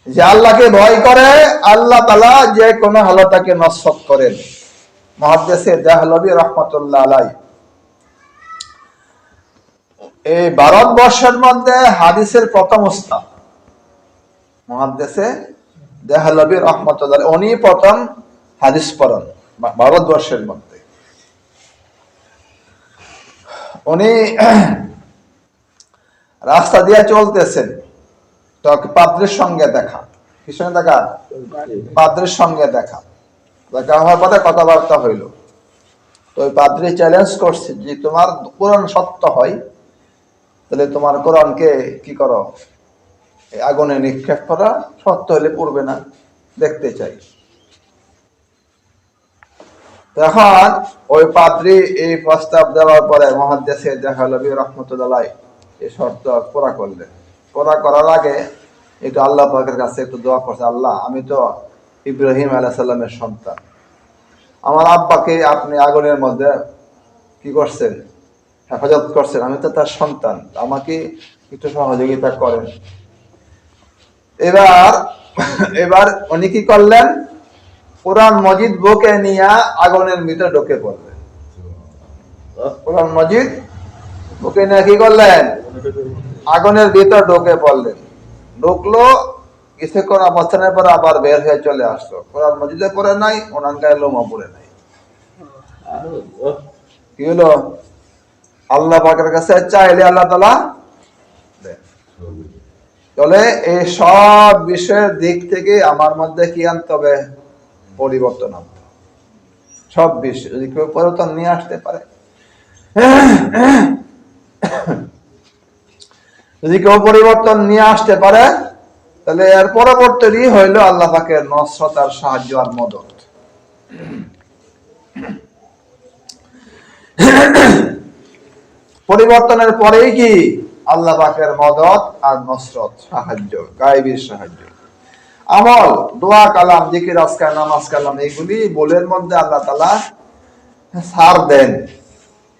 যে আল্লাহকে ভয় করে আল্লাহ তাআলা যে কোনো হালতাকে নসরত করেন। মুহাদ্দিসে দেহলভী রাহমাতুল্লাহ আলাইহি এই ভারতবর্ষের মধ্যে হাদিসের প্রথম উস্তাদ মুহাদ্দিসে দেহলভী রাহমাতুল্লাহ আলাইহি, উনি প্রথম হাদিস পড়ান ভারতবর্ষের মধ্যে। উনি রাস্তা দিয়ে চলতেছেন, তো পাদ্রীর সঙ্গে দেখা। কি সঙ্গে দেখা? পাদ্রীর সঙ্গে দেখা। দেখা হওয়ার পরে কথাবার্তা হইল। তো ওই পাদ্রী চ্যালেঞ্জ করছে যে তোমার কোরআন সত্য হয় তাহলে তোমার কোরআনকে কি করো, আগুনে নিক্ষেপ করা, সত্য হলে পড়বে না, দেখতে চাই। তখন ওই পাদ্রী এই প্রস্তাব দেওয়ার পরে মুহাদ্দিসে দেহলভী রাহমাতুল্লাহ আলাইহি এই শর্ত পুরা করলেন। পুরা করার আগে একটু আল্লাহ পাকের কাছে একটু দোয়া করছে, আল্লাহ আমি তো ইব্রাহিম আলাইহিস সালামের সন্তান, আমার আব্বাকে আপনি আগুনের মধ্যে কি করছেন, হেফাজত করছেন, আমি তো তার সন্তান, আমাকে একটু সহযোগিতা করেন। এবার উনি কি করলেন, কোরআন মজিদ বুকে নিয়ে আগুনের ভিতরে ঢুকে পড়লেন। কোরআন মজিদ বুকে নিয়ে কি করলেন, আগুনের ভিতর ঢুকে পড়লেন। ঢুকলো, কিছুক্ষণ অবস্থানের পর আবার বের হয়ে চলে আসলো। কোরআন মজিদে পড়ে নাই, ওনার গায়ে লোমা পড়ে নাই। কি হলো, আল্লাহ পাকের কাছে চাইলে আল্লাহ তাআলা দেন। তাহলে এই সব বিষয়ের দিক থেকে আমার মধ্যে কি আনতে হবে, পরিবর্তন আনতে হবে। সব বিষয় যদি কেউ পরিবর্তন নিয়ে আসতে পারে, যদি কেউ পরিবর্তন নিয়ে আসতে পারে, তাহলে এর পরবর্তী হইল আল্লাহ পাকের নসরত আর সাহায্য আর মদত। পরিবর্তনের পরেই কি আল্লাহ পাকের মদত আর নসরত, সাহায্য, গায়েবী সাহায্য। আমল, দোয়া, কালাম, জিকির, আজকার, নামাজ, কালাম, এইগুলি বলের মধ্যে আল্লাহ তাআলা ছাড় দেন,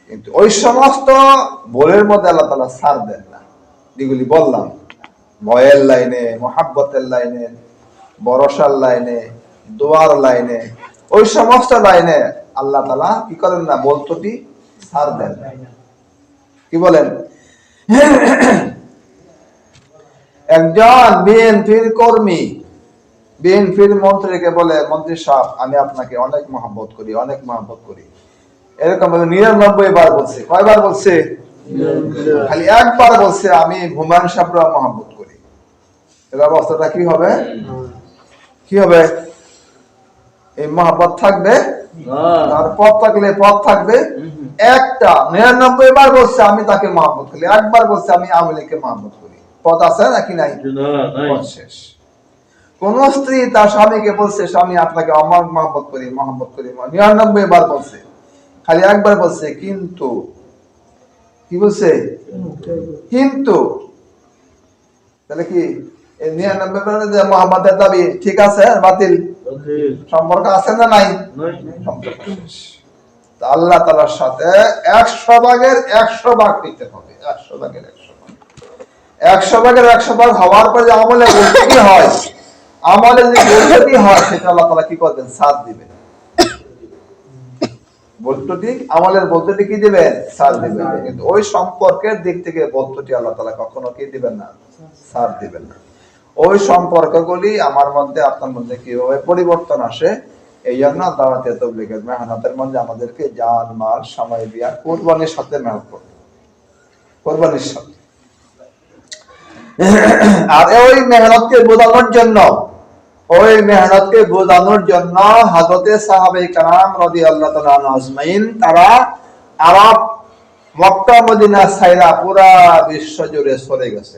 কিন্তু ওই সমস্ত বলের মধ্যে আল্লাহ তাআলা ছাড় দেন না যেগুলি বললাম, ভয়ের লাইনে, মহাব্বতের লাইনে, ভরসার লাইনে, দোয়ার লাইনে, ওই সমস্ত লাইনে আল্লাহ তাআলা কি করেন না, বলতটি ছাড় দেন। কি বলেন, একজন বিএনপির কর্মী বিএনপির মন্ত্রীকে বলে, মন্ত্রী সাহেব আমি আপনাকে অনেক মহব্বত করি, অনেক মহব্বত করি, এরকম 99 বার বলছে। কয়বার বলছে? খালি একবার বলছে আমি হুমায়ুন সাহেবরা মহব্বত করি। এর অবস্থাটা কি হবে? কি হবে? এই মহব্বত থাকবে, আর পথ থাকলে পথ থাকবে। একটা 99 বার বলছে আমি তাকে মহব্বত করি, একবার বলছে আমি আওয়ামী লীগকে মহব্বত করি, পথ আছে নাকি নাই? পথ শেষ। কোন স্ত্রী তার স্বামীকে বলছে স্বামী আপনাকে আমার মহব্বত করি, মহব্বত করি, 99 বার বলছে, খালি একবার বলছে কিন্তু। কি বলছে? কিন্তু। তাহলে কি 99 বারের যে মহব্বতের দাবি ঠিক আছে, বাতিল? সম্পর্ক আছে না নাই? সম্পর্ক শেষ। আল্লাহ তাআলার সাথে 100 ভাগের 100 ভাগ পেতে হবে। 100 ভাগের 100 ভাগ, 100 ভাগের 100 ভাগ হওয়ার পরে যে আমলে বলতে হয়, আমলে যে বলতে হয়, সেটা আল্লাহ তাআলা কি করবেন, সাথ দিবেন। বলতটি আমলের বলতটি কি দিবেন, সাথ দিবেন। কিন্তু ওই সম্পর্কের দিক থেকে বলতটি আল্লাহ তাআলা কখনো কি দিবেন না, সাথ দিবেন না। ওই সম্পর্কগুলি আমার মধ্যে আপনার মধ্যে কিভাবে পরিবর্তন আসে, এই জন্য দাওয়াতে তাবলীগের মেহনতের মধ্যে আমাদেরকে জান, মাল, সময় দিয়া কুরবানির সাথে মেহনত করতে, কুরবানির সাথে। আর ওই মেহনতকে বোঝানোর জন্য, ওই মেহনতকে বোঝানোর জন্য হযরতে সাহাবায়ে কেরাম রাদিয়াল্লাহু তাআলা আজমাইন তারা আরব, মক্কা, মদিনা ছাইরা পুরা বিশ্ব জুড়ে চলে গেছে।